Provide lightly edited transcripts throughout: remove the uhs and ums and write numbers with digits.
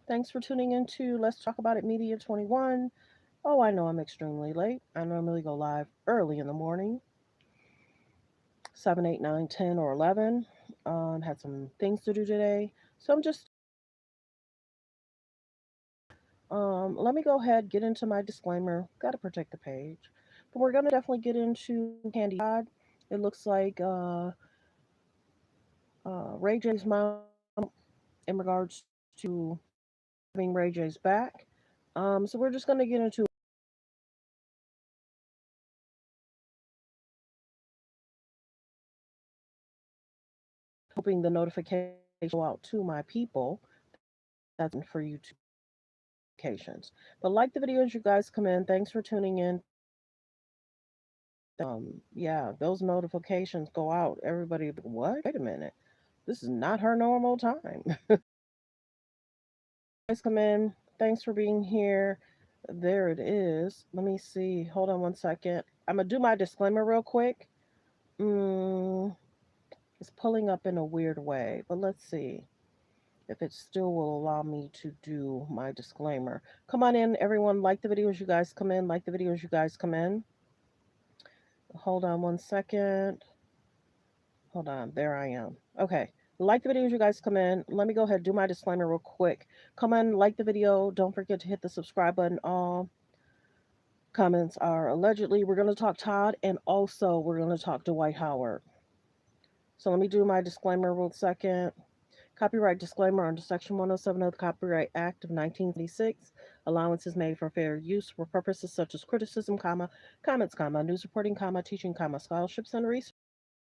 Thanks for tuning in to Let's Talk About It Media 21. Oh, I know I'm extremely late. I normally go live early in the morning, 7, 8, 9, 10, or 11. Had some things to do today. So I'm just, let me go ahead, get into my disclaimer. Got to protect the page. But we're going to definitely get into Kandi Todd. It looks like Ray J's mom in regards to having Ray J's back. So we're just going to get into hoping the notification go out to my people. That's for you to notifications. But like the video as you guys come in. Thanks for tuning in. Yeah, those notifications go out. Everybody, what? Wait a minute. This is not her normal time. Guys come in. Thanks for being here. There it is. Let me see. Hold on one second. I'm gonna do my disclaimer real quick. Mm, it's pulling up in a weird way, but let's see if it still will allow me to do my disclaimer. Come on in, everyone. Like the video as you guys come in. Like the video as you guys come in. Hold on one second. Hold on. There I am. Okay. Like the video as you guys come in. Let me go ahead and do my disclaimer real quick. Come on, like the video. Don't forget to hit the subscribe button. All comments are allegedly. We're going to talk Todd and also we're going to talk Dwight Howard. So let me do my disclaimer real second. Copyright disclaimer under Section 107 of the Copyright Act of 1976. Allowance is made for fair use for purposes such as criticism, comments, news reporting, teaching, scholarships, and research.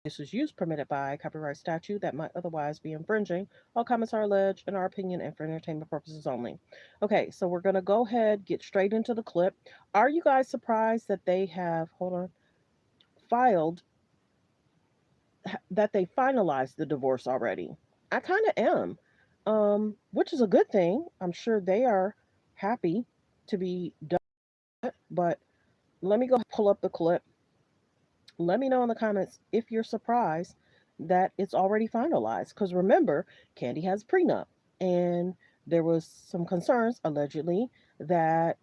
This is use permitted by copyright statute that might otherwise be infringing. All comments are alleged, in our opinion, and for entertainment purposes only. Okay, so we're going to go ahead, get straight into the clip. Are you guys surprised that they have, hold on, filed, that they finalized the divorce already? I kind of am, which is a good thing. I'm sure they are happy to be done. But let me go pull up the clip. Let me know in the comments if you're surprised that it's already finalized. Because remember, Kandi has a prenup, and there was some concerns allegedly that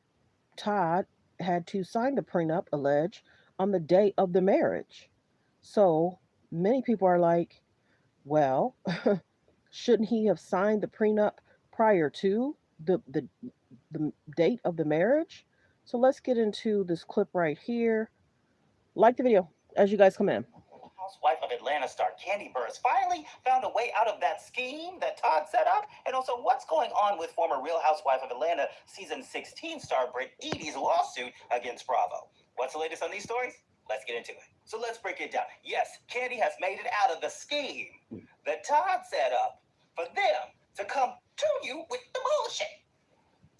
Todd had to sign the prenup, alleged, on the day of the marriage. So many people are like, well, shouldn't he have signed the prenup prior to the date of the marriage? So let's get into this clip right here. Like the video as you guys come in. Housewife of Atlanta star Kandi Burruss finally found a way out of that scheme that Todd set up? And also, what's going on with former Real Housewife of Atlanta season 16 star Britt Eady's lawsuit against Bravo? What's the latest on these stories? Let's get into it. So let's break it down. Yes, Kandi has made it out of the scheme that Todd set up for them to come to you with the bullshit.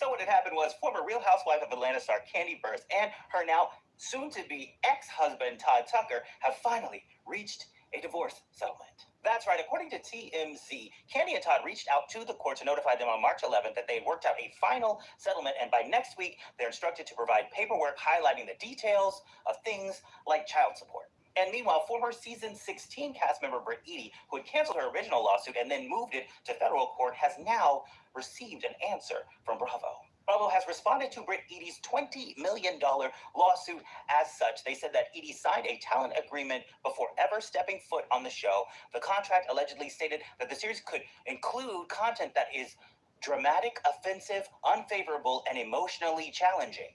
So what had happened was former Real Housewife of Atlanta star Kandi Burruss and her now soon-to-be ex-husband Todd Tucker have finally reached a divorce settlement. That's right. According to TMZ, Kandi and Todd reached out to the court to notify them on March 11th that they had worked out a final settlement, and by next week, they're instructed to provide paperwork highlighting the details of things like child support. And meanwhile, former season 16 cast member Britt Eady, who had canceled her original lawsuit and then moved it to federal court, has now received an answer from Bravo. Bravo has responded to Britt Eady's $20 million lawsuit as such. They said that Eady signed a talent agreement before ever stepping foot on the show. The contract allegedly stated that the series could include content that is dramatic, offensive, unfavorable, and emotionally challenging.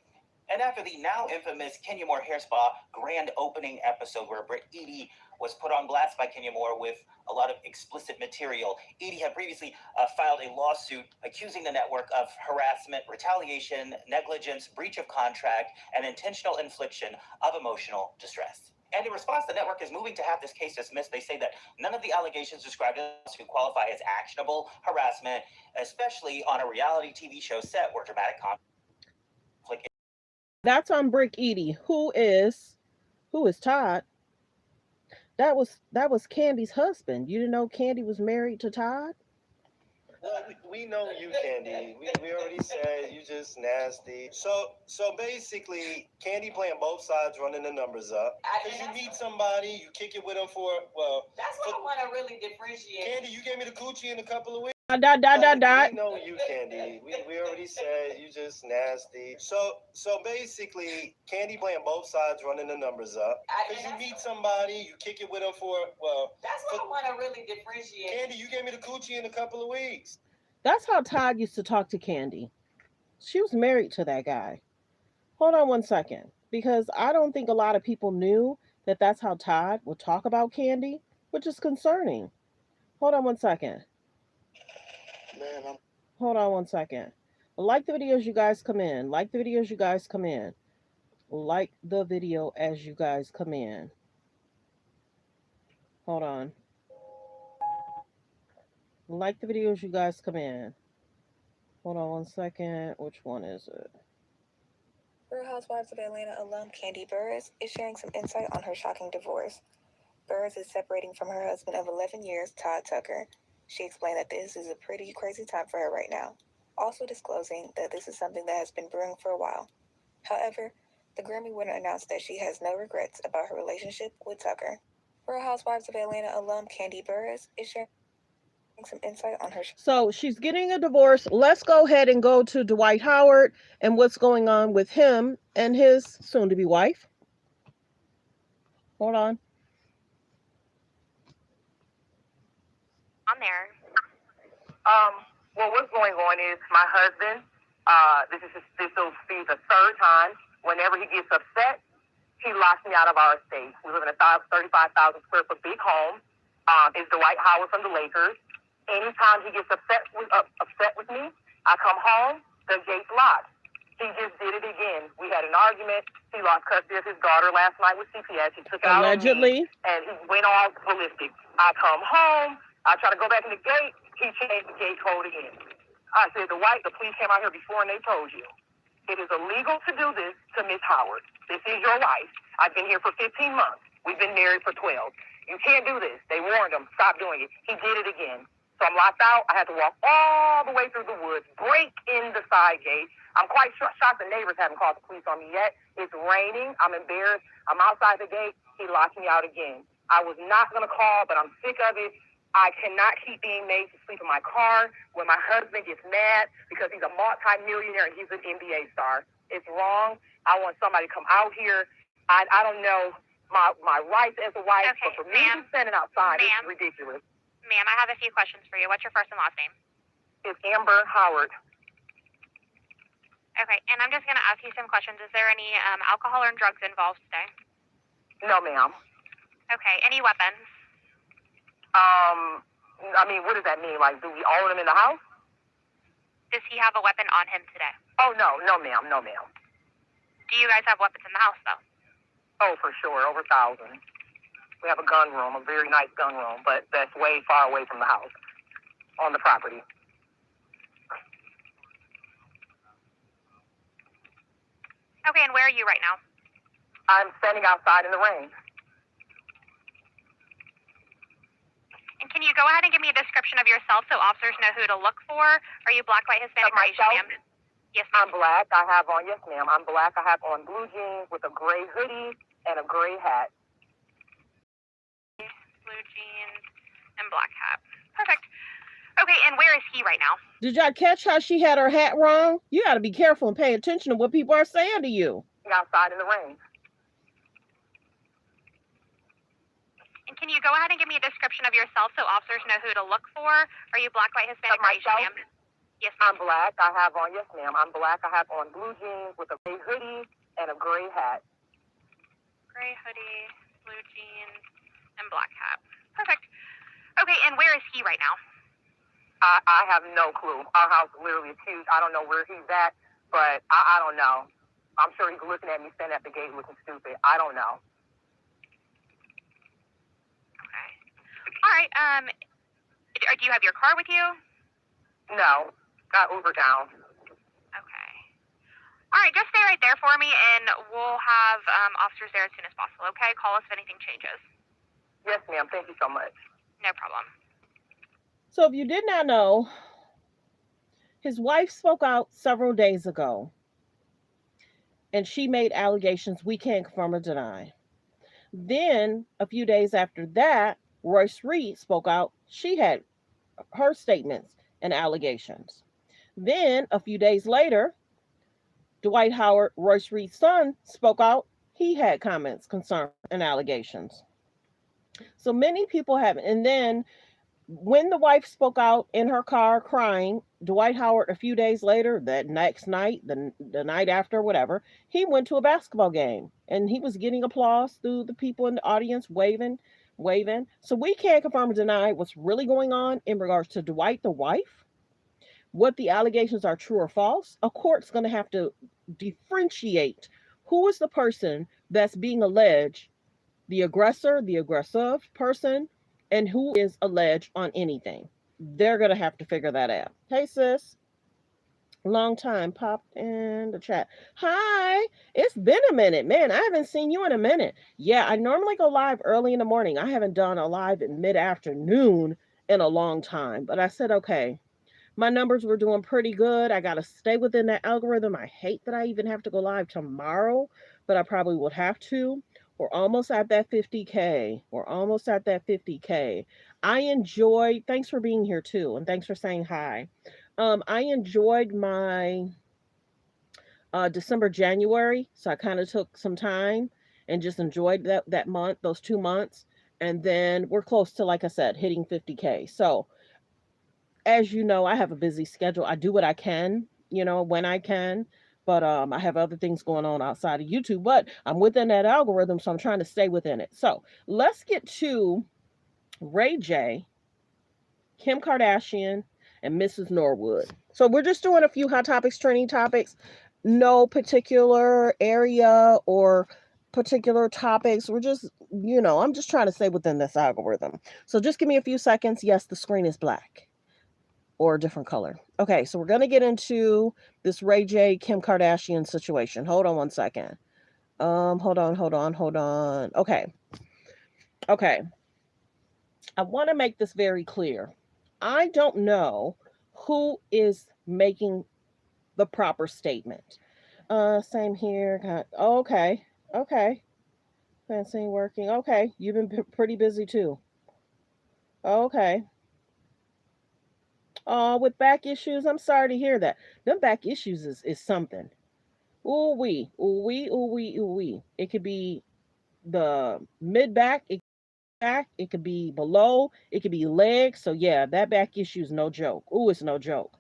And after the now infamous Kenya Moore Hair Spa grand opening episode where Britt Eady was put on blast by Kenya Moore with a lot of explicit material, Eady had previously filed a lawsuit accusing the network of harassment, retaliation, negligence, breach of contract, and intentional infliction of emotional distress. And in response, the network is moving to have this case dismissed. They say that none of the allegations described to qualify as actionable harassment, especially on a reality TV show set where dramatic conflict. That's on Brick Edie. Who is Todd? That was Candy's husband. You didn't know Candy was married to Todd? Well, we know you, Kandi. We already said you just nasty. So basically, Kandi playing both sides, running the numbers up. Because you meet somebody, you kick it with them for, well. That's what I want to really differentiate. Kandi, you gave me the coochie in a couple of weeks. We know you, Kandi. We already said you just nasty. So basically, Kandi playing both sides, running the numbers up. Because you meet somebody, you kick it with them That's what I want to really differentiate. Kandi, you gave me the coochie in a couple of weeks. That's how Todd used to talk to Kandi. She was married to that guy. Hold on one second, because I don't think a lot of people knew that that's how Todd would talk about Kandi, which is concerning. Hold on one second. Man, Hold on one second. Like the videos you guys come in. Like the videos you guys come in. Like the video as you guys come in. Hold on. Like the videos you guys come in. Hold on one second. Which one is it? Real Housewives of Atlanta alum Kandi Burruss is sharing some insight on her shocking divorce. Burruss is separating from her husband of 11 years, Todd Tucker. She explained that this is a pretty crazy time for her right now, also disclosing that this is something that has been brewing for a while. However, the Grammy winner announced that she has no regrets about her relationship with Tucker. Real Housewives of Atlanta alum Kandi Burruss is sharing some insight on her. So she's getting a divorce. Let's go ahead and go to Dwight Howard and what's going on with him and his soon to be wife. Hold on. On there. Well, what's going on is my husband, this will be the third time. Whenever he gets upset, he locks me out of our estate. We live in a 35,000 square foot big home. It's Dwight Howard from the Lakers. Anytime he gets upset with me, I come home, the gate's locked. He just did it again. We had an argument. He lost custody of his daughter last night with CPS. He took it out on me, and he went all ballistic. I come home. I try to go back in the gate. He changed the gate code again. I said, Dwight, the police came out here before and they told you. It is illegal to do this to Miss Howard. This is your wife. I've been here for 15 months. We've been married for 12. You can't do this. They warned him. Stop doing it. He did it again. So I'm locked out. I had to walk all the way through the woods, break in the side gate. I'm quite shocked the neighbors haven't called the police on me yet. It's raining. I'm embarrassed. I'm outside the gate. He locked me out again. I was not going to call, but I'm sick of it. I cannot keep being made to sleep in my car when my husband gets mad because he's a multi-millionaire and he's an NBA star. It's wrong. I want somebody to come out here. I don't know my rights as a wife, Okay, but for me to be standing outside is ridiculous. Ma'am, I have a few questions for you. What's your first and last name? It's Amber Howard. Okay, and I'm just going to ask you some questions. Is there any alcohol or drugs involved today? No, ma'am. Okay, any weapons? I mean, what does that mean? Like, do we own him in the house? Does he have a weapon on him today? Oh, no, ma'am. Do you guys have weapons in the house, though? Oh, for sure, over 1,000. We have a gun room, a very nice gun room, but that's way far away from the house, on the property. Okay, and where are you right now? I'm standing outside in the rain. And can you go ahead and give me a description of yourself so officers know who to look for? Are you black, white, Hispanic, or Asian, ma'am? Yes, ma'am. I'm black. I have on, yes, ma'am. I'm black. I have on blue jeans with a gray hoodie and a gray hat. Blue jeans and black hat. Perfect. Okay, and where is he right now? Did y'all catch how she had her hat wrong? You got to be careful and pay attention to what people are saying to you. Outside in the rain. And can you go ahead and give me a description of yourself so officers know who to look for? Are you black, white, Hispanic, or Asian, ma'am? Yes, ma'am. I'm black. I have on, yes, ma'am. I'm black. I have on blue jeans with a gray hoodie and a gray hat. Gray hoodie, blue jeans, and black hat. Perfect. Okay, and where is he right now? I have no clue. Our house literally is huge. I don't know where he's at, but I don't know. I'm sure he's looking at me standing at the gate looking stupid. I don't know. Okay. All right. Do you have your car with you? No. Got Uber down. Okay. All right, just stay right there for me, and we'll have officers there as soon as possible, okay? Call us if anything changes. Yes, ma'am. Thank you so much. No problem. So if you did not know, his wife spoke out several days ago, and she made allegations we can't confirm or deny. Then, a few days after that, Royce Reed spoke out. She had her statements, and allegations. Then, a few days later, Dwight Howard, Royce Reed's son, spoke out. He had comments, concerns, and allegations. So many people have. And then when the wife spoke out in her car crying, Dwight Howard, a few days later, that next night, the night after, whatever, he went to a basketball game and he was getting applause through the people in the audience waving, waving. So we can't confirm or deny what's really going on in regards to Dwight, the wife, what the allegations are true or false. A court's going to have to differentiate who is the person that's being alleged, the aggressor, the aggressive person, and who is alleged on anything. They're going to have to figure that out. Hey, sis. Long time popped in the chat. Hi, it's been a minute. Man, I haven't seen you in a minute. Yeah, I normally go live early in the morning. I haven't done a live in mid-afternoon in a long time. But I said, okay, my numbers were doing pretty good. I got to stay within that algorithm. I hate that I even have to go live tomorrow, but I probably would have to. We're almost at that 50K. We're almost at that 50K. I enjoyed, thanks for being here too, and thanks for saying hi. I enjoyed my December, January, so I kind of took some time and just enjoyed that month, those 2 months, and then we're close to, like I said, hitting 50K. So as you know, I have a busy schedule. I do what I can, when I can. But I have other things going on outside of YouTube. But I'm within that algorithm, so I'm trying to stay within it. So let's get to Ray J, Kim Kardashian, and Mrs. Norwood. So we're just doing a few hot topics, trending topics. No particular area or particular topics. We're just, I'm just trying to stay within this algorithm. So just give me a few seconds. Yes, the screen is black or a different color. Okay, so we're going to get into this Ray J, Kim Kardashian situation. Hold on one second. Hold on. Okay. I want to make this very clear. I don't know who is making the proper statement. Same here. Okay. Fancy working. Okay, you've been pretty busy too. Okay. With back issues, I'm sorry to hear that. Them back issues is something. Ooh wee, ooh wee, ooh wee, ooh wee. It could be the mid back, it could be below, it could be legs. So yeah, that back issue is no joke. Ooh, it's no joke.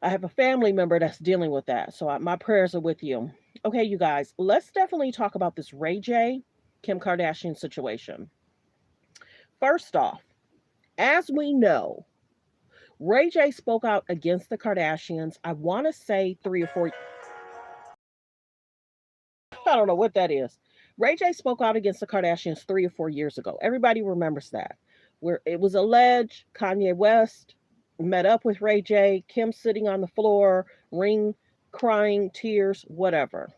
I have a family member that's dealing with that, so my prayers are with you. Okay, you guys, let's definitely talk about this Ray J, Kim Kardashian situation. First off, as we know, Ray J spoke out against the Kardashians. I want to say 3 or 4. I don't know what that is. Ray J spoke out against the Kardashians 3 or 4 years ago. Everybody remembers that. Where it was alleged Kanye West met up with Ray J, Kim sitting on the floor, ring, crying, tears, whatever.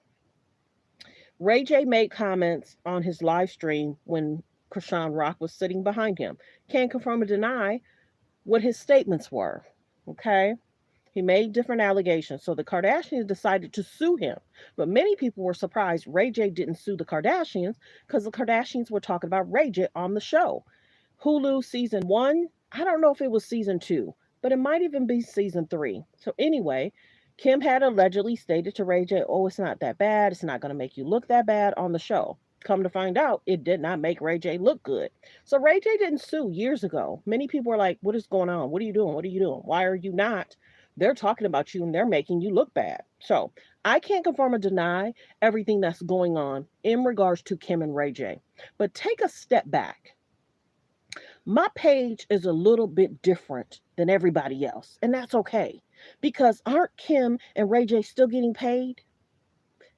Ray J made comments on his live stream when Krishan Rock was sitting behind him. Can't confirm or deny what his statements were. Okay? He made different allegations. So the Kardashians decided to sue him. But many people were surprised Ray J didn't sue the Kardashians because the Kardashians were talking about Ray J on the show. Hulu season 1, I don't know if it was season 2, but it might even be season 3. So anyway, Kim had allegedly stated to Ray J, oh, it's not that bad. It's not going to make you look that bad on the show. Come to find out, it did not make Ray J look good. So Ray J didn't sue years ago. Many people were like, what is going on? What are you doing? What are you doing? Why are you not? They're talking about you and they're making you look bad. So I can't confirm or deny everything that's going on in regards to Kim and Ray J. But take a step back. My page is a little bit different than everybody else. And that's okay. Because aren't Kim and Ray J still getting paid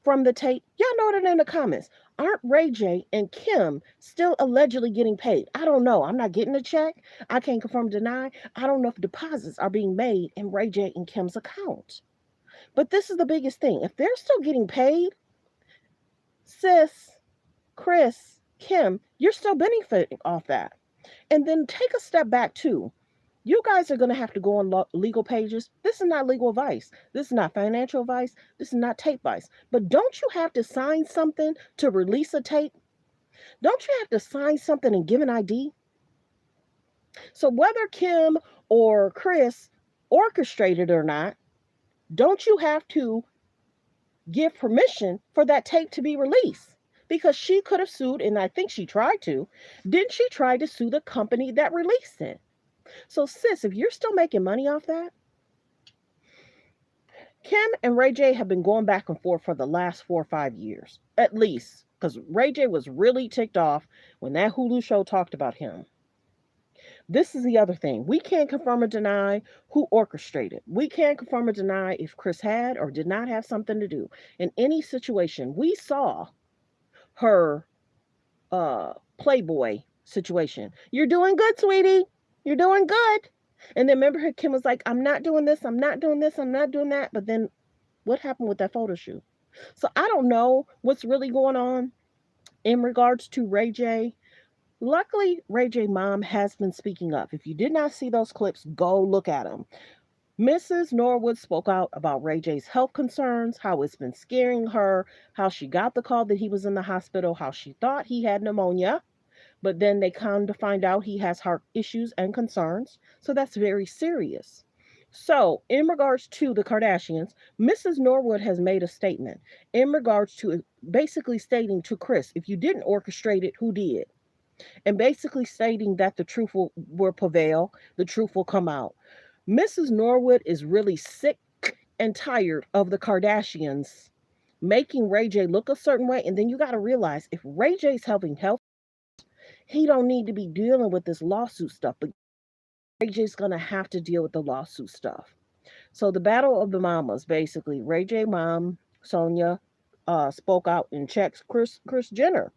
from the tape? Y'all know that in the comments. Aren't Ray J and Kim still allegedly getting paid? I don't know. I'm not getting a check. I can't confirm or deny. I don't know if deposits are being made in Ray J and Kim's account. But this is the biggest thing. If they're still getting paid, sis, Chris, Kim, you're still benefiting off that. And then take a step back too. You guys are going to have to go on legal pages. This is not legal advice. This is not financial advice. This is not tape advice. But don't you have to sign something to release a tape? Don't you have to sign something and give an ID? So whether Kim or Chris orchestrated or not, don't you have to give permission for that tape to be released? Because she could have sued, and I think she tried to. Didn't she try to sue the company that released it? So, sis, if you're still making money off that, Kim and Ray J have been going back and forth for the last 4 or 5 years, at least, because Ray J was really ticked off when that Hulu show talked about him. This is the other thing. We can't confirm or deny who orchestrated. We can't confirm or deny if Chris had or did not have something to do. In any situation, we saw her Playboy situation. You're doing good, sweetie. You're doing good. And then remember, Kim was like, I'm not doing this, I'm not doing this, I'm not doing that. But then what happened with that photo shoot? So I don't know what's really going on in regards to Ray J. Luckily, Ray J mom has been speaking up. If you did not see those clips, go look at them. Mrs. Norwood spoke out about Ray J's health concerns, how it's been scaring her, how she got the call that he was in the hospital, how she thought he had pneumonia, but then they come to find out he has heart issues and concerns. So that's very serious. So, in regards to the Kardashians, Mrs. Norwood has made a statement in regards to basically stating to Chris, if you didn't orchestrate it, who did? And basically stating that the truth will prevail, the truth will come out. Mrs. Norwood is really sick and tired of the Kardashians making Ray J look a certain way. And then you got to realize if Ray J's having health, he don't need to be dealing with this lawsuit stuff. But Ray J's going to have to deal with the lawsuit stuff. So the battle of the mamas, basically, Ray J mom, Sonia, spoke out and checks Chris Jenner,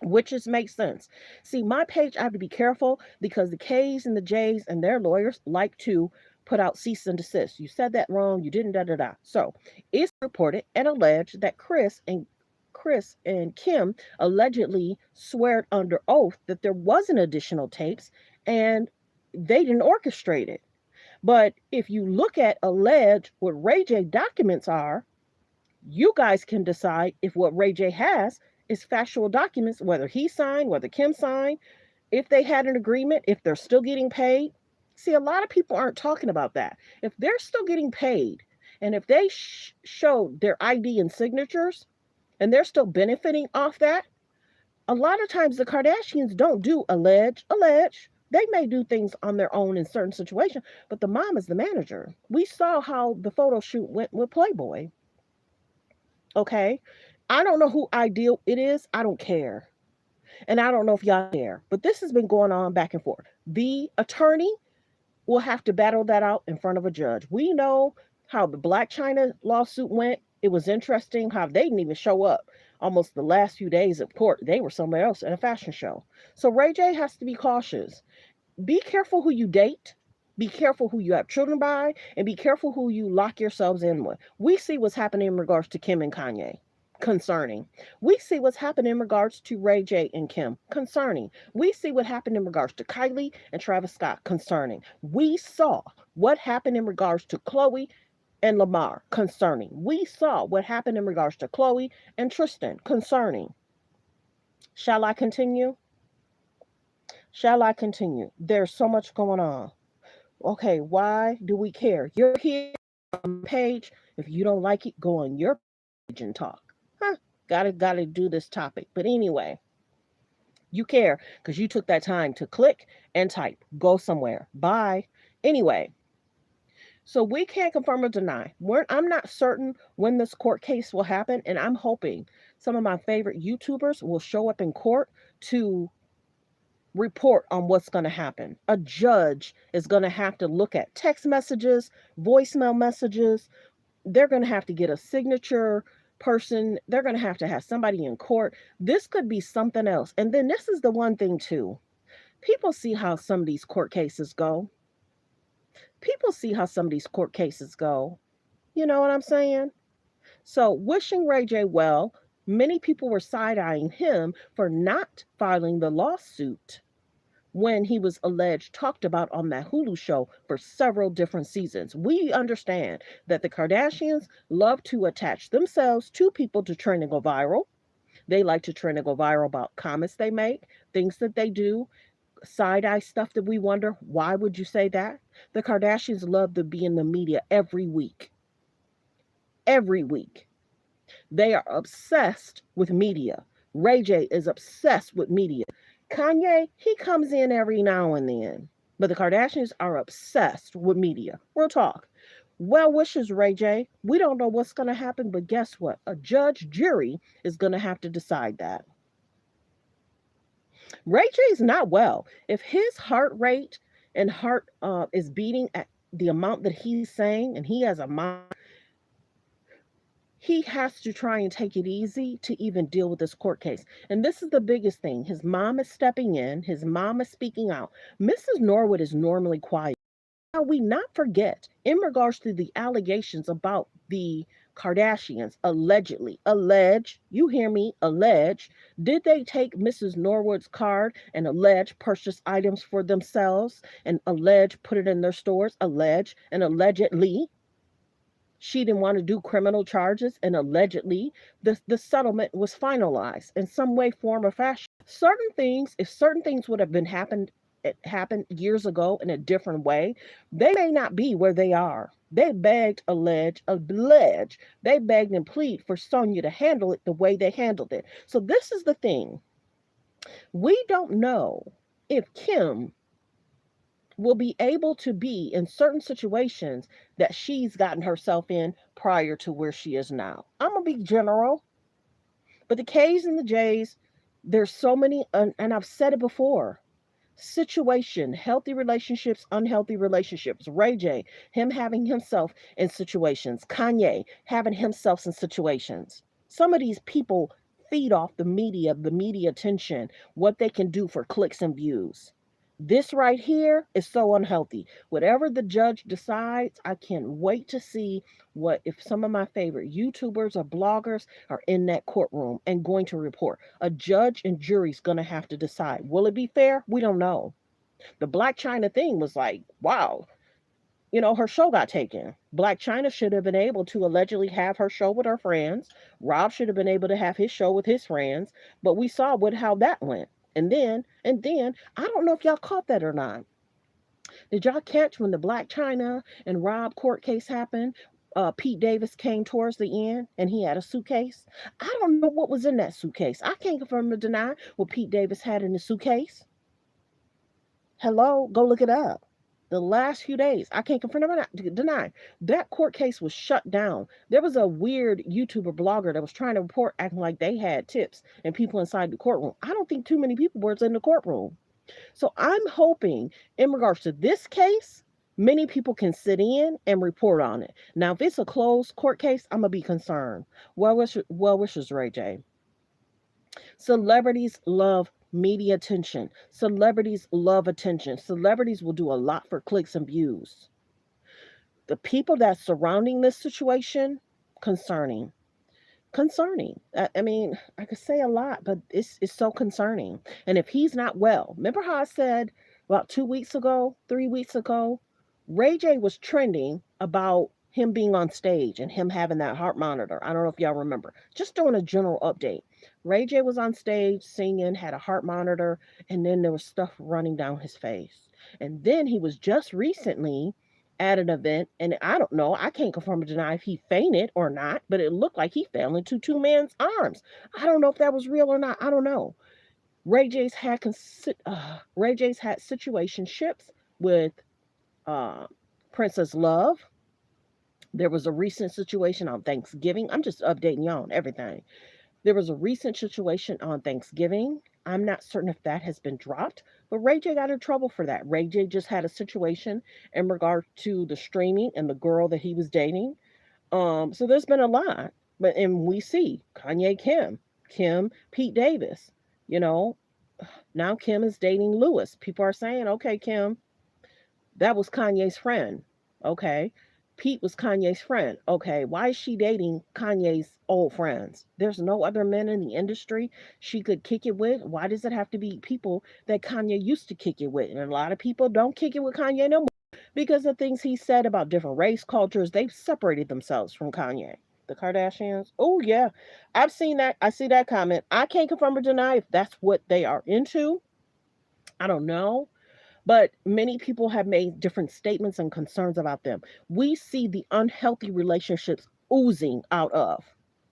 which just makes sense. See, my page, I have to be careful because the K's and the J's and their lawyers like to put out cease and desist. You said that wrong. You didn't da da da. So it's reported and alleged that Chris and Kim allegedly swear under oath that there wasn't additional tapes and they didn't orchestrate it. But if you look at alleged what Ray J documents are, you guys can decide if what Ray J has is factual documents, whether he signed, whether Kim signed, if they had an agreement, if they're still getting paid. See, a lot of people aren't talking about that. If they're still getting paid and if they show their ID and signatures and they're still benefiting off that, a lot of times the Kardashians don't do allege. They may do things on their own in certain situations, but the mom is the manager. We saw how the photo shoot went with Playboy. Okay. I don't know who ideal it is. I don't care. And I don't know if y'all care. But this has been going on back and forth. The attorney will have to battle that out in front of a judge. We know how the Black China lawsuit went. It was interesting how they didn't even show up almost the last few days of court. They were somewhere else at a fashion show. So Ray J has to be cautious. Be careful who you date. Be careful who you have children by, and be careful who you lock yourselves in with. We see what's happening in regards to Kim and Kanye. Concerning. We see what's happened in regards to Ray J and Kim. Concerning. We see what happened in regards to Kylie and Travis Scott. Concerning. We saw what happened in regards to Chloe and Lamar. Concerning. We saw what happened in regards to Chloe and Tristan. Concerning. Shall I continue? Shall I continue? There's so much going on. Okay, why do we care? You're here on the page. If you don't like it, go on your page and talk. Huh? Gotta do this topic. But anyway, you care because you took that time to click and type. Go somewhere. Bye. Anyway, so we can't confirm or deny. I'm not certain when this court case will happen, and I'm hoping some of my favorite YouTubers will show up in court to report on what's going to happen. A judge is going to have to look at text messages, voicemail messages. They're going to have to get a signature person. They're going to have somebody in court. This could be something else. And then this is the one thing too. People see how some of these court cases go. People see how some of these court cases go. You know what I'm saying? So wishing Ray J well, many people were side-eyeing him for not filing the lawsuit when he was alleged talked about on that Hulu show for several different seasons. We understand that the Kardashians love to attach themselves to people to trend and go viral. They like to trend and go viral about comments they make, things that they do, side eye stuff that we wonder, why would you say that? The Kardashians love to be in the media every week. Every week. They are obsessed with media. Ray J is obsessed with media. Kanye, he comes in every now and then. But the Kardashians are obsessed with media. Real talk. Well wishes, Ray J. We don't know what's going to happen, but guess what? A judge jury is going to have to decide that. Ray J's not well. If his heart rate and heart is beating at the amount that he's saying, and he has a mind, he has to try and take it easy to even deal with this court case. And this is the biggest thing. His mom is stepping in, his mom is speaking out. Mrs. Norwood is normally quiet. Now, we not forget in regards to the allegations about the Kardashians allegedly, you hear me, allege, did they take Mrs. Norwood's card and allege purchase items for themselves and allege put it in their stores, allege and allegedly she didn't want to do criminal charges and allegedly the settlement was finalized in some way, form, or fashion. Certain things, if certain things would have been happened, it happened years ago in a different way, they may not be where they are. They begged, allege, they begged and plead for Sonya to handle it the way they handled it. So this is the thing. We don't know if Kim will be able to be in certain situations that she's gotten herself in prior to where she is now. I'm going to be general, but the K's and the J's, there's so many, and I've said it before, situation, healthy relationships, unhealthy relationships. Ray J, him having himself in situations. Kanye having himself in situations. Some of these people feed off the media attention, what they can do for clicks and views. This right here is so unhealthy. Whatever the judge decides, I can't wait to see what if some of my favorite YouTubers or bloggers are in that courtroom and going to report. A judge and jury's going to have to decide. Will it be fair? We don't know. The Black China thing was like, wow. You know, her show got taken. Black China should have been able to allegedly have her show with her friends. Rob should have been able to have his show with his friends. But we saw how that went. And then, I don't know if y'all caught that or not. Did y'all catch when the Black China and Rob court case happened? Pete Davis came towards the end and he had a suitcase. I don't know what was in that suitcase. I can't confirm or deny what Pete Davis had in the suitcase. Hello, go look it up. The last few days, I can't confirm or deny. That court case was shut down. There was a weird YouTuber blogger that was trying to report, acting like they had tips and people inside the courtroom. I don't think too many people were in the courtroom. So I'm hoping, in regards to this case, many people can sit in and report on it. Now, if it's a closed court case, I'm gonna be concerned. Well wishes, Ray J. Celebrities love media attention. Celebrities love attention. Celebrities will do a lot for clicks and views. The people that's surrounding this situation, concerning. Concerning. I mean, I could say a lot, but it's so concerning. And if he's not well, remember how I said about 2 weeks ago, 3 weeks ago, Ray J was trending about him being on stage and him having that heart monitor. I don't know if y'all remember. Just doing a general update. Ray J was on stage singing, had a heart monitor, and then there was stuff running down his face. And then he was just recently at an event, and I don't know, I can't confirm or deny if he fainted or not, but it looked like he fell into two men's arms. I don't know if that was real or not. I don't know. Ray J's had situationships with Princess Love. There was a recent situation on Thanksgiving. I'm just updating y'all on everything. There was a recent situation on Thanksgiving. I'm not certain if that has been dropped, but Ray J got in trouble for that. Ray J just had a situation in regard to the streaming and the girl that he was dating. So there's been a lot. And we see Kanye Kim, Pete Davis. You know, now Kim is dating Lewis. People are saying, okay, Kim, that was Kanye's friend. Okay. Pete was Kanye's friend. Okay, why is she dating Kanye's old friends? There's no other men in the industry she could kick it with. Why does it have to be people that Kanye used to kick it with? And a lot of people don't kick it with Kanye no more because of things he said about different race cultures. They've separated themselves from Kanye. The Kardashians. Oh yeah, I've seen that. I see that comment. I can't confirm or deny if that's what they are into. I don't know. But many people have made different statements and concerns about them. We see the unhealthy relationships oozing out of.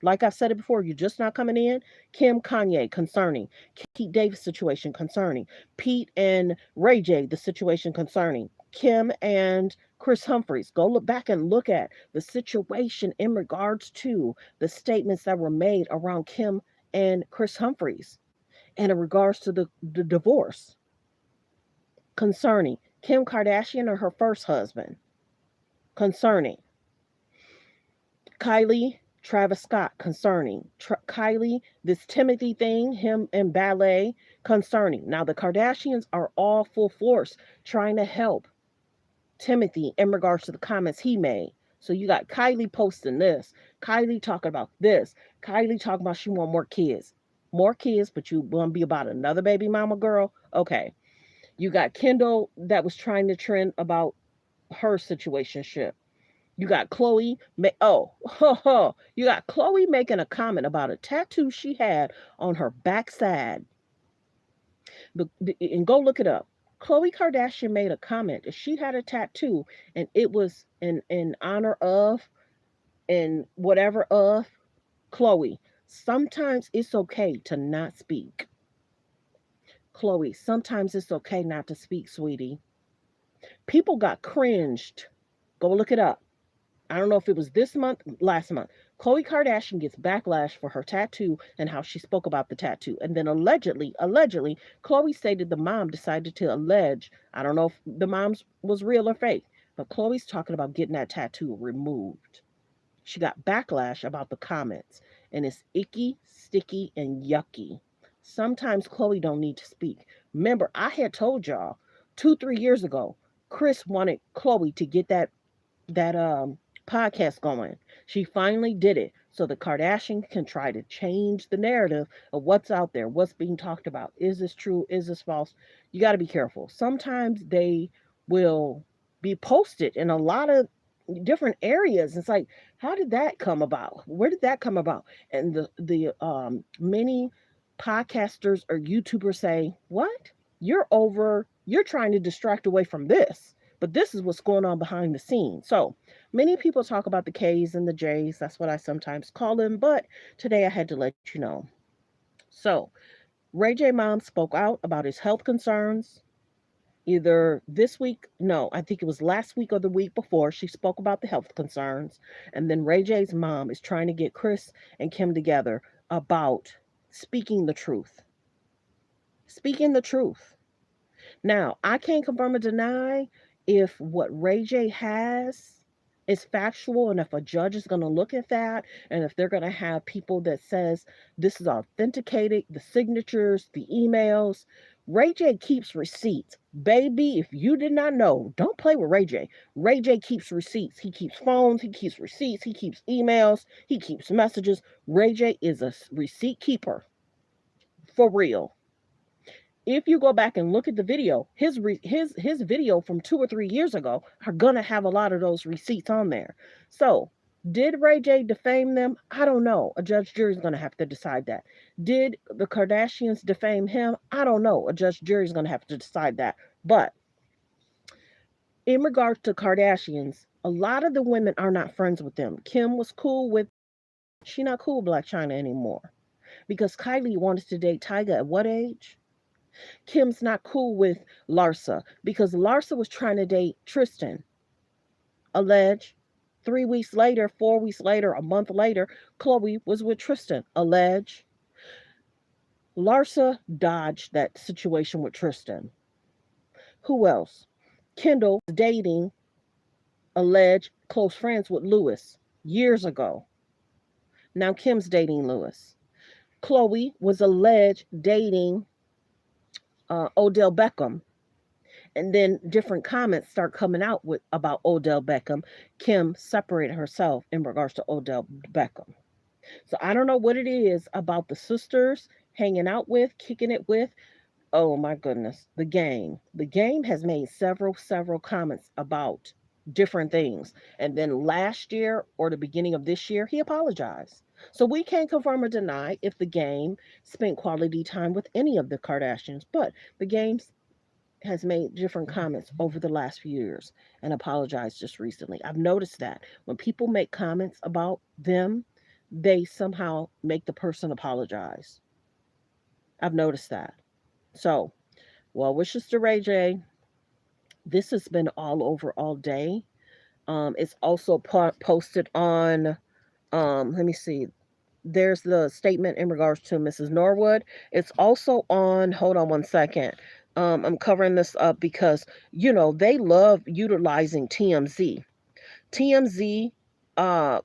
Like I said it before, you're just not coming in. Kim Kanye concerning. Pete Davis situation concerning. Pete and Ray J, the situation concerning. Kim and Chris Humphries. Go look back and look at the situation in regards to the statements that were made around Kim and Chris Humphries and in regards to the divorce concerning Kim Kardashian or her first husband, concerning Kylie, Travis Scott, concerning Kylie, this Timothy thing, him and ballet, concerning. Now, the Kardashians are all full force trying to help Timothy in regards to the comments he made. So you got Kylie posting this, Kylie talking about this, Kylie talking about she want more kids. More kids, but you want to be about another baby mama girl? Okay. You got Kendall that was trying to trend about her situationship. You got Chloe. You got Chloe making a comment about a tattoo she had on her backside. And go look it up. Chloe Kardashian made a comment that she had a tattoo and it was in honor of and whatever of Chloe. Sometimes it's okay to not speak. Chloe, sometimes it's okay not to speak, sweetie. People got cringed. Go look it up. I don't know if it was this month, last month. Khloe Kardashian gets backlash for her tattoo and how she spoke about the tattoo. And then allegedly, Khloe stated the mom decided to allege, I don't know if the mom's was real or fake, but Khloe's talking about getting that tattoo removed. She got backlash about the comments, and it's icky, sticky, and yucky. Sometimes Khloe don't need to speak. Remember, I had told y'all 2, 3 years ago, Chris wanted Khloe to get that podcast going. She finally did it. So the Kardashians can try to change the narrative of what's out there, what's being talked about. Is this true? Is this false? You got to be careful. Sometimes they will be posted in a lot of different areas. It's like, how did that come about? Where did that come about? And the many podcasters or YouTubers say, "What? You're trying to distract away from this." But this is what's going on behind the scenes. So many people talk about the K's and the J's. That's what I sometimes call them. But today I had to let you know. So Ray J mom spoke out about his health concerns. Either this week, no, I think it was last week or the week before, she spoke about the health concerns. And then Ray J's mom is trying to get Chris and Kim together about speaking the truth. Speaking the truth. Now, I can't confirm or deny if what Ray J has is factual and if a judge is going to look at that and if they're going to have people that says this is authenticated, the signatures, the emails. Ray J keeps receipts. Baby, if you did not know, don't play with Ray J. Ray J keeps receipts. He keeps phones, he keeps receipts, he keeps emails, he keeps messages. Ray J is a receipt keeper. For real. If you go back and look at the video, his video from 2 or 3 years ago are gonna have a lot of those receipts on there. So, did Ray J defame them? I don't know. A judge jury is gonna have to decide that. Did the Kardashians defame him? I don't know. A judge jury is gonna have to decide that. But in regards to Kardashians, a lot of the women are not friends with them. Kim was cool with. She not cool with Black China anymore because Kylie wanted to date Tyga at what age? Kim's not cool with Larsa because Larsa was trying to date Tristan. Allege. 3 weeks later, 4 weeks later, a month later, Chloe was with Tristan. Allege. Larsa dodged that situation with Tristan. Who else? Kendall was dating, alleged, close friends with Lewis years ago. Now Kim's dating Lewis. Chloe was alleged dating Odell Beckham. And then different comments start coming out with about Odell Beckham. Kim separated herself in regards to Odell Beckham. So I don't know what it is about the sisters hanging out with, kicking it with. Oh my goodness, the game. The game has made several comments about different things. And then last year or the beginning of this year, he apologized. So we can't confirm or deny if the game spent quality time with any of the Kardashians, but the game's has made different comments over the last few years and apologized just recently. I've noticed that when people make comments about them, they somehow make the person apologize. I've noticed that. So, well, wishes to Ray J. This has been all over all day. It's also posted on, let me see, there's the statement in regards to Mrs. Norwood. It's also on, hold on one second. I'm covering this up because, they love utilizing TMZ. TMZ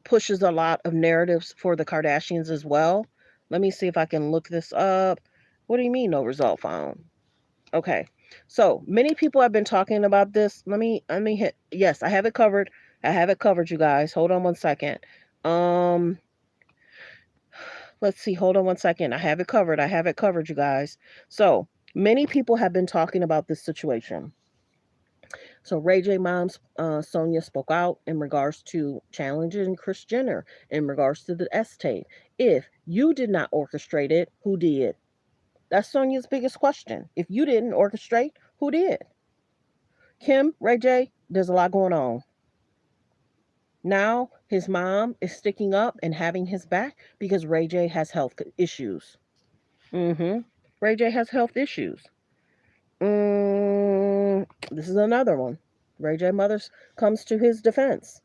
pushes a lot of narratives for the Kardashians as well. Let me see if I can look this up. What do you mean, no result found? Okay. So many people have been talking about this. Let me hit, yes, I have it covered. I have it covered, you guys. Hold on one second. Um let's see, hold on one second. I have it covered. I have it covered, you guys. So many people have been talking about this situation. So Ray J mom's Sonia spoke out in regards to challenging Kris Jenner in regards to the S tape. If you did not orchestrate it, who did? That's Sonia's biggest question. If you didn't orchestrate, who did? Kim, Ray J, there's a lot going on. Now his mom is sticking up and having his back because Ray J has health issues. Mm-hmm. Ray J has health issues. This is another one. Ray J mother comes to his defense.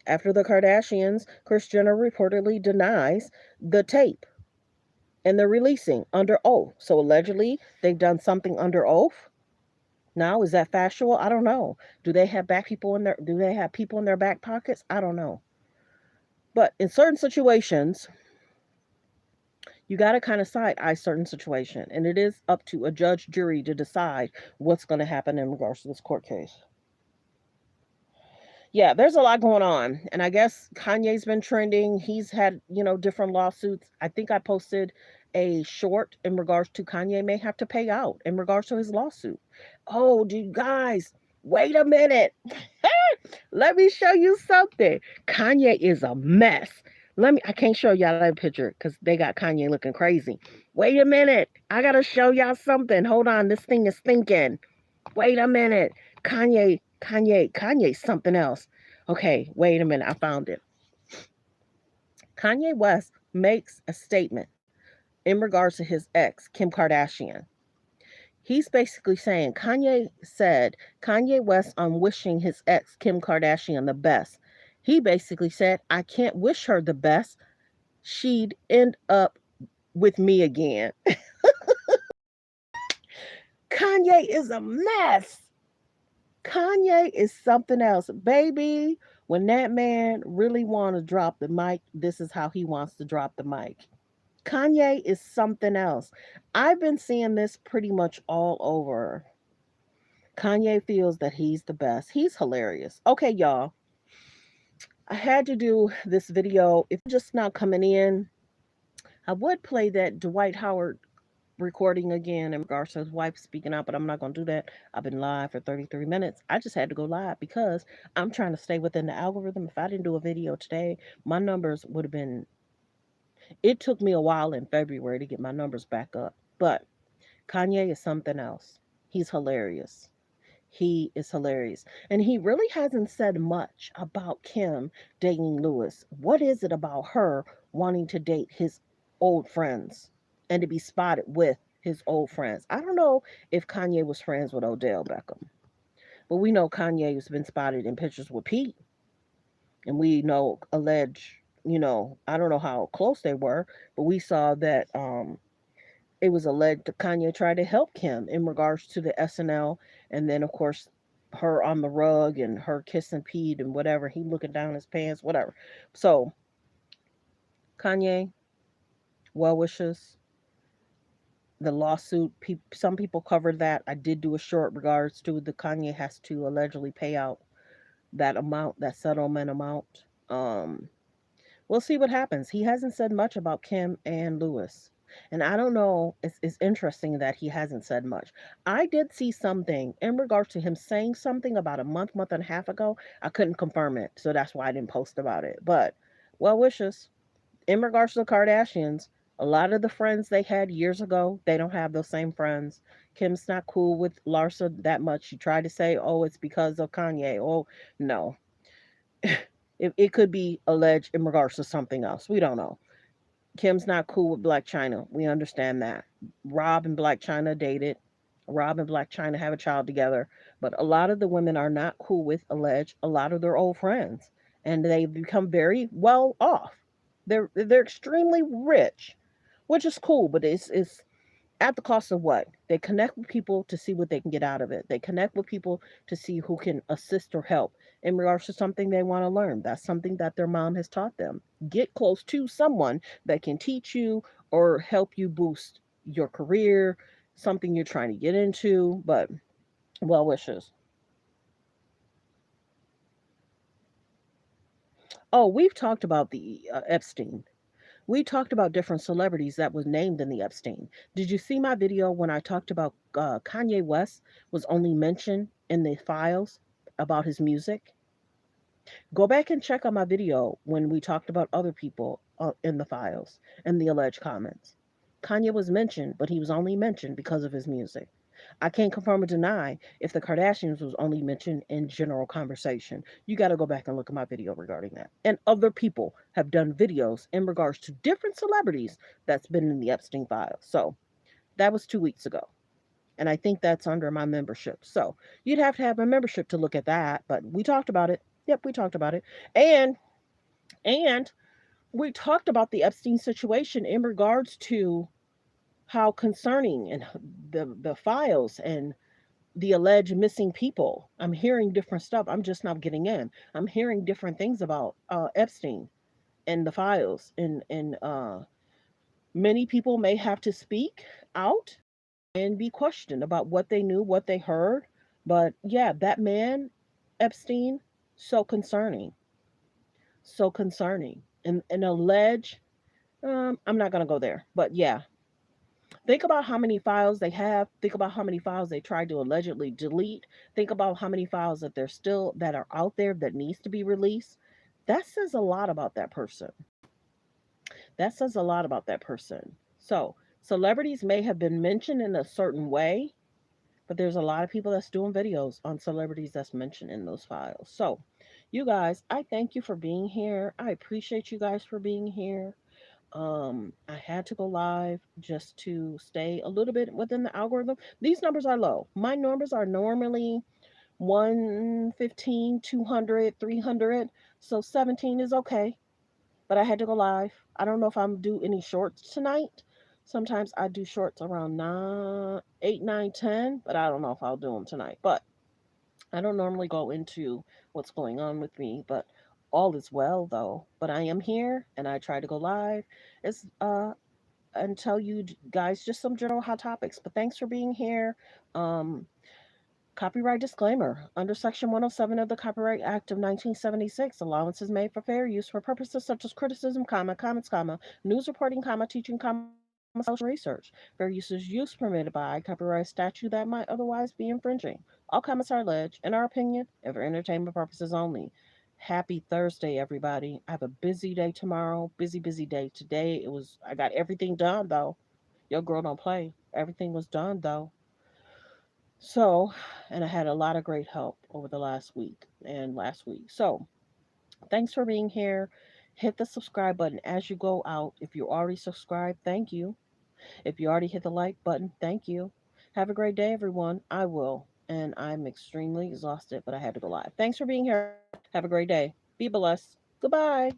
After the Kardashians, Kris Jenner reportedly denies the tape and they're releasing under oath. So allegedly they've done something under oath. Now, is that factual? I don't know. Do they have people in their back pockets? I don't know. But in certain situations, you got to kind of side eye certain situation, and it is up to a judge jury to decide what's going to happen in regards to this court case. Yeah, there's a lot going on, and I guess Kanye's been trending. He's had different lawsuits. I think I posted a short in regards to Kanye may have to pay out in regards to his lawsuit. Oh, do you guys wait a minute? Let me show you something. Kanye is a mess. I can't show y'all that picture because they got Kanye looking crazy. Wait a minute. I gotta show y'all something. Hold on. This thing is thinking. Wait a minute. Kanye's something else. Okay, wait a minute. I found it. Kanye West makes a statement in regards to his ex, Kim Kardashian. He's basically saying Kanye West on wishing his ex, Kim Kardashian, the best. He basically said, I can't wish her the best. She'd end up with me again. Kanye is a mess. Kanye is something else. Baby, when that man really wants to drop the mic, this is how he wants to drop the mic. Kanye is something else. I've been seeing this pretty much all over. Kanye feels that he's the best. He's hilarious. Okay, y'all. I had to do this video. If you're just now coming in, I would play that Dwight Howard recording again in regards to his wife speaking out, but I'm not going to do that. I've been live for 33 minutes. I just had to go live because I'm trying to stay within the algorithm. If I didn't do a video today, my numbers would have been. It took me a while in February to get my numbers back up. But Kanye is something else. He's hilarious. He is hilarious. And he really hasn't said much about Kim dating Lewis. What is it about her wanting to date his old friends and to be spotted with his old friends? I don't know if Kanye was friends with Odell Beckham, but we know Kanye has been spotted in pictures with Pete. And we know I don't know how close they were, but we saw that it was alleged that Kanye tried to help Kim in regards to the SNL, and then of course her on the rug and her kissing Pete and whatever, he looking down his pants, whatever. So Kanye, well wishes. The lawsuit, some people covered that. I did do a short regards to the Kanye has to allegedly pay out that amount, that settlement amount. We'll see what happens. He hasn't said much about Kim and Lewis. And I don't know, it's interesting that he hasn't said much. I did see something in regards to him saying something about a month and a half ago. I couldn't confirm it, so that's why I didn't post about it. But well wishes. In regards to the Kardashians, A lot of the friends they had years ago, they don't have those same friends. Kim's not cool with Larsa that much. She tried to say, oh, it's because of Kanye. Oh, no. It could be alleged in regards to something else. We don't know. Kim's not cool with Black China. We understand that. Rob and Black China dated. Rob and Black China have a child together. But a lot of the women are not cool with alleged a lot of their old friends. And they've become very well off. They're extremely rich, which is cool, but it's at the cost of what? They connect with people to see what they can get out of it. They connect with people to see who can assist or help in regards to something they want to learn. That's something that their mom has taught them. Get close to someone that can teach you or help you boost your career, something you're trying to get into. But well wishes. Oh, we've talked about the Epstein. We talked about different celebrities that was named in the Epstein. Did you see my video when I talked about Kanye West was only mentioned in the files about his music? Go back and check out my video when we talked about other people in the files and the alleged comments. Kanye was mentioned, but he was only mentioned because of his music. I can't confirm or deny if the Kardashians was only mentioned in general conversation. You got to go back and look at my video regarding that. And other people have done videos in regards to different celebrities that's been in the Epstein files. So that was 2 weeks ago. And I think that's under my membership. So you'd have to have a membership to look at that. But we talked about it. Yep, we talked about it. And we talked about the Epstein situation in regards to how concerning and the files and the alleged missing people. I'm hearing different stuff. I'm just not getting in. I'm hearing different things about Epstein and the files, and many people may have to speak out and be questioned about what they knew, what they heard. But yeah, that man Epstein, so concerning, so concerning, and alleged. I'm not gonna go there, but yeah, think about how many files they have. Think about how many files they tried to allegedly delete. Think about how many files that they're still that are out there that needs to be released. That says a lot about that person. That says a lot about that person. So, celebrities may have been mentioned in a certain way, but there's a lot of people that's doing videos on celebrities that's mentioned in those files. So, you guys, I thank you for being here. I appreciate you guys for being here. I had to go live just to stay a little bit within the algorithm. These numbers are low. My numbers are normally 115, 200, 300. So 17 is okay. But I had to go live. I don't know if I'm do any shorts tonight. Sometimes I do shorts around 9, 8, 9, 10, but I don't know if I'll do them tonight. But I don't normally go into what's going on with me, but all is well though. But I am here and I try to go live. It's and tell you guys just some general hot topics. But thanks for being here. Um, Copyright disclaimer. Under Section 107 of the Copyright Act of 1976, allowance is made for fair use for purposes such as criticism, comments, news reporting, teaching, social research. Fair use permitted by copyright statute that might otherwise be infringing. All comments are alleged, in our opinion, and for entertainment purposes only. Happy Thursday, everybody. I have a busy day tomorrow. Busy day today. I got everything done though. Your girl don't play. Everything was done though. So, and I had a lot of great help over the last week and last week. So, thanks for being here. Hit the subscribe button as you go out. If you already subscribed, thank you. If you already hit the like button, thank you. Have a great day, everyone. I will. And I'm extremely exhausted, but I had to go live. Thanks for being here. Have a great day. Be blessed. Goodbye.